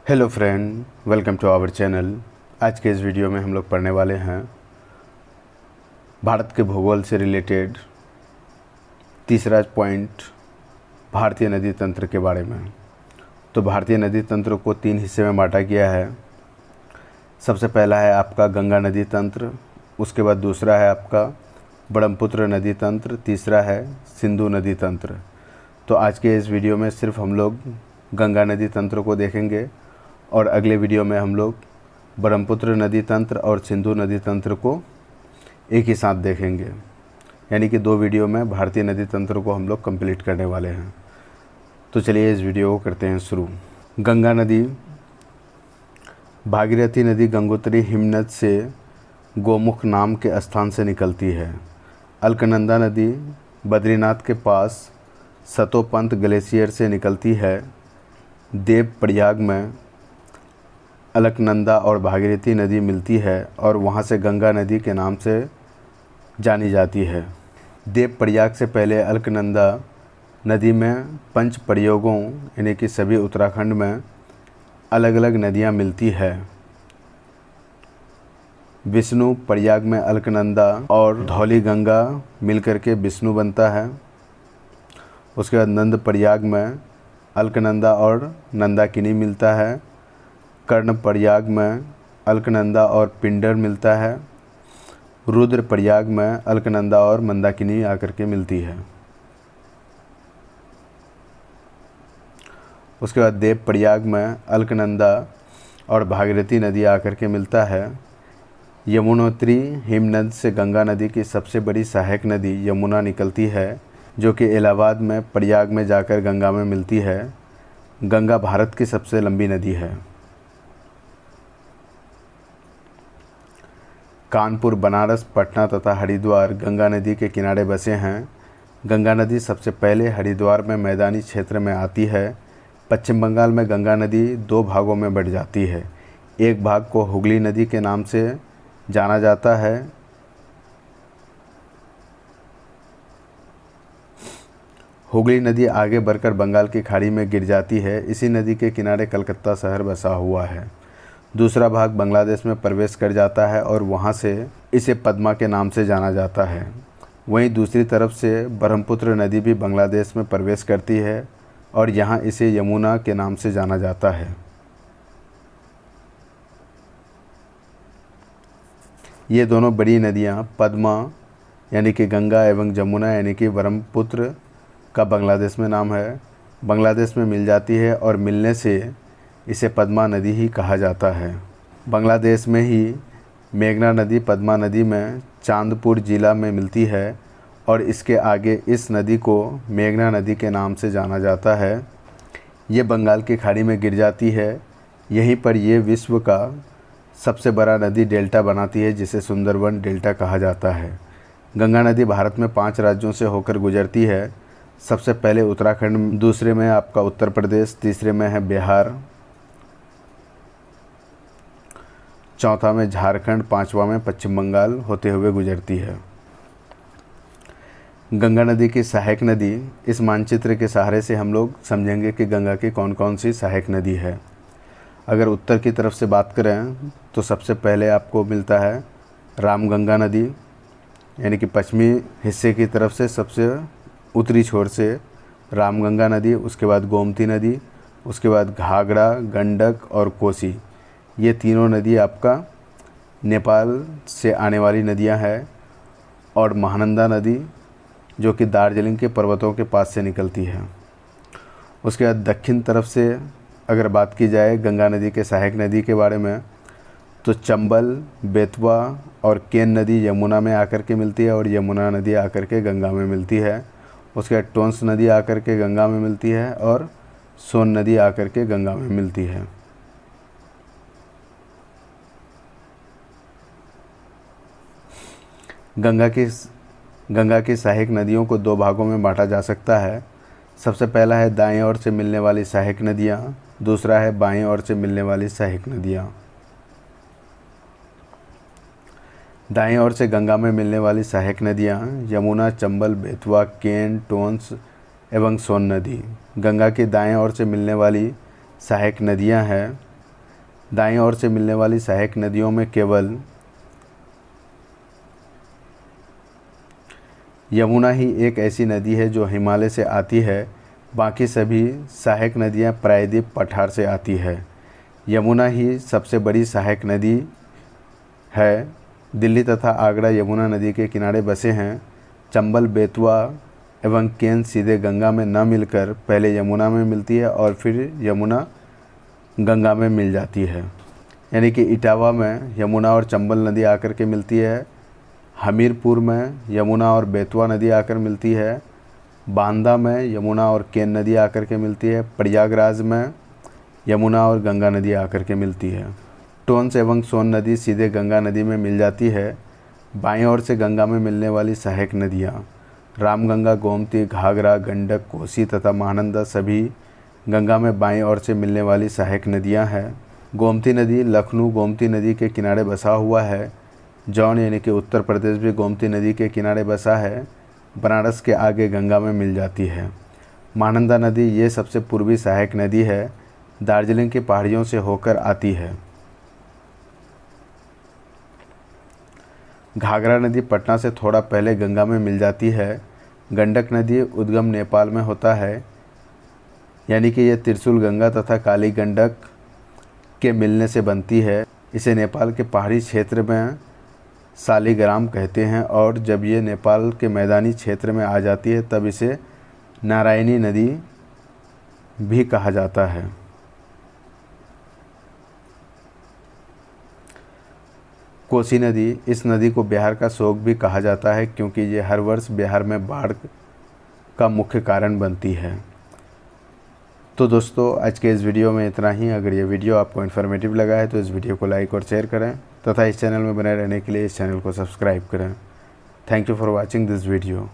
Hello friend, welcome to our channel. आज के इस वीडियो में हम लोग पढ़ने वाले हैं भारत के भूगोल से रिलेटेड तीसरा पॉइंट, भारतीय नदी तंत्र के बारे में। तो भारतीय नदी तंत्र को 3 हिस्से में बांटा गया है। सबसे पहला है आपका गंगा नदी तंत्र, उसके बाद दूसरा है आपका ब्रह्मपुत्र नदी तंत्र, तीसरा है सिंधु नदी तंत्र। तो आज के इस वीडियो में सिर्फ हम लोग गंगा नदी तंत्र को देखेंगे और अगले वीडियो में हम लोग ब्रह्मपुत्र नदी तंत्र और सिंधु नदी तंत्र को एक ही साथ देखेंगे। यानी कि 2 वीडियो में भारतीय नदी तंत्र को हम लोग कंप्लीट करने वाले हैं। तो चलिए इस वीडियो को करते हैं शुरू। गंगा नदी, भागीरथी नदी गंगोत्री हिमनद से गोमुख नाम के स्थान से निकलती है। अलकनंदा नदी बद्रीनाथ के पास सतोपंत ग्लेशियर से निकलती है। देवप्रयाग में अलकनंदा और भागीरथी नदी मिलती है और वहाँ से गंगा नदी के नाम से जानी जाती है। देवप्रयाग से पहले अलकनंदा नदी में पंच प्रयोगों यानी कि सभी उत्तराखंड में अलग अलग नदियाँ मिलती है। विष्णु प्रयाग में अलकनंदा और धौली गंगा मिलकर के विष्णु बनता है। उसके बाद नंद प्रयाग में अलकनंदा और नंदाकिनी मिलता है। कर्ण प्रयाग में अलकनंदा और पिंडर मिलता है। रुद्र प्रयाग में अलकनंदा और मंदाकिनी आकर के मिलती है। उसके बाद देव प्रयाग में अलकनंदा और भागीरथी नदी आकर के मिलता है। यमुनोत्री हिमनद से गंगा नदी की सबसे बड़ी सहायक नदी यमुना निकलती है, जो कि इलाहाबाद में प्रयाग में जाकर गंगा में मिलती है। गंगा भारत की सबसे लंबी नदी है। कानपुर, बनारस, पटना तथा हरिद्वार गंगा नदी के किनारे बसे हैं। गंगा नदी सबसे पहले हरिद्वार में मैदानी क्षेत्र में आती है। पश्चिम बंगाल में गंगा नदी 2 भागों में बढ़ जाती है। एक भाग को हुगली नदी के नाम से जाना जाता है। हुगली नदी आगे बढ़कर बंगाल की खाड़ी में गिर जाती है। इसी नदी के किनारे कलकत्ता शहर बसा हुआ है। दूसरा भाग बांग्लादेश में प्रवेश कर जाता है और वहाँ से इसे पद्मा के नाम से जाना जाता है। वहीं दूसरी तरफ से ब्रह्मपुत्र नदी भी बांग्लादेश में प्रवेश करती है और यहाँ इसे यमुना के नाम से जाना जाता है। ये दोनों बड़ी नदियाँ पद्मा यानी कि गंगा एवं जमुना यानी कि ब्रह्मपुत्र का बांग्लादेश में नाम है, बांग्लादेश में मिल जाती है और मिलने से इसे पद्मा नदी ही कहा जाता है। बांग्लादेश में ही मेघना नदी पद्मा नदी में चांदपुर ज़िला में मिलती है और इसके आगे इस नदी को मेघना नदी के नाम से जाना जाता है। ये बंगाल की खाड़ी में गिर जाती है। यहीं पर ये विश्व का सबसे बड़ा नदी डेल्टा बनाती है, जिसे सुंदरबन डेल्टा कहा जाता है। गंगा नदी भारत में 5 राज्यों से होकर गुजरती है। सबसे पहले उत्तराखंड, दूसरे में आपका उत्तर प्रदेश, तीसरे में है बिहार, चौथा में झारखंड, 5वां में पश्चिम बंगाल होते हुए गुजरती है। गंगा नदी की सहायक नदी, इस मानचित्र के सहारे से हम लोग समझेंगे कि गंगा की कौन कौन सी सहायक नदी है। अगर उत्तर की तरफ से बात करें तो सबसे पहले आपको मिलता है रामगंगा नदी, यानी कि पश्चिमी हिस्से की तरफ से सबसे उत्तरी छोर से रामगंगा नदी, उसके बाद गोमती नदी, उसके बाद घाघरा, गंडक और कोसी। ये तीनों नदी आपका नेपाल से आने वाली नदियां हैं। और महानंदा नदी जो कि दार्जिलिंग के पर्वतों के पास से निकलती है। उसके बाद दक्षिण तरफ से अगर बात की जाए गंगा नदी के सहायक नदी के बारे में, तो चंबल, बेतवा और केन नदी यमुना में आकर के मिलती है और यमुना नदी आकर के गंगा में मिलती है। उसके बाद टोंस नदी आकर के गंगा में मिलती है और सोन नदी आकर के गंगा में मिलती है। गंगा की सहायक नदियों को 2 भागों में बांटा जा सकता है। सबसे पहला है दाएं ओर से मिलने वाली सहायक नदियाँ, दूसरा है बाएं ओर से मिलने वाली सहायक नदियाँ। दाएं ओर से गंगा में मिलने वाली सहायक नदियाँ यमुना, चंबल, बेतवा, केन, टोंस एवं सोन नदी। गंगा की दाएं ओर से मिलने वाली सहायक नदियाँ हैं दाईं ओर से मिलने वाली सहायक नदियों में केवल यमुना ही एक ऐसी नदी है जो हिमालय से आती है, बाकी सभी सहायक नदियाँ प्रायद्वीप पठार से आती है। यमुना ही सबसे बड़ी सहायक नदी है। दिल्ली तथा आगरा यमुना नदी के किनारे बसे हैं। चंबल, बेतवा एवं केन सीधे गंगा में न मिलकर पहले यमुना में मिलती है और फिर यमुना गंगा में मिल जाती है। यानी कि इटावा में यमुना और चंबल नदी आकर के मिलती है। हमीरपुर में यमुना और बेतवा नदी आकर मिलती है। बांदा में यमुना और केन नदी आकर के मिलती है। प्रयागराज में यमुना और गंगा नदी आकर के मिलती है। टोंस एवं सोन नदी सीधे गंगा नदी में मिल जाती है। बाईं ओर से गंगा में मिलने वाली सहायक नदियाँ रामगंगा, गोमती, घाघरा, गंडक, कोसी तथा महानंदा सभी गंगा में बाईं ओर से मिलने वाली सहायक नदियाँ हैं। गोमती नदी लखनऊ गोमती नदी के किनारे बसा हुआ है। जौन यानी कि उत्तर प्रदेश भी गोमती नदी के किनारे बसा है। बनारस के आगे गंगा में मिल जाती है। महानंदा नदी ये सबसे पूर्वी सहायक नदी है। दार्जिलिंग की पहाड़ियों से होकर आती है। घाघरा नदी पटना से थोड़ा पहले गंगा में मिल जाती है। गंडक नदी उद्गम नेपाल में होता है, यानी कि यह त्रिशूल गंगा तथा काली गंडक के मिलने से बनती है। इसे नेपाल के पहाड़ी क्षेत्र में सालिग्राम कहते हैं और जब ये नेपाल के मैदानी क्षेत्र में आ जाती है तब इसे नारायणी नदी भी कहा जाता है। कोसी नदी, इस नदी को बिहार का शोक भी कहा जाता है क्योंकि ये हर वर्ष बिहार में बाढ़ का मुख्य कारण बनती है। तो दोस्तों आज के इस वीडियो में इतना ही। अगर ये वीडियो आपको इन्फॉर्मेटिव लगा है तो इस वीडियो को लाइक और शेयर करें तथा इस चैनल में बने रहने के लिए इस चैनल को सब्सक्राइब करें। Thank you for watching this video.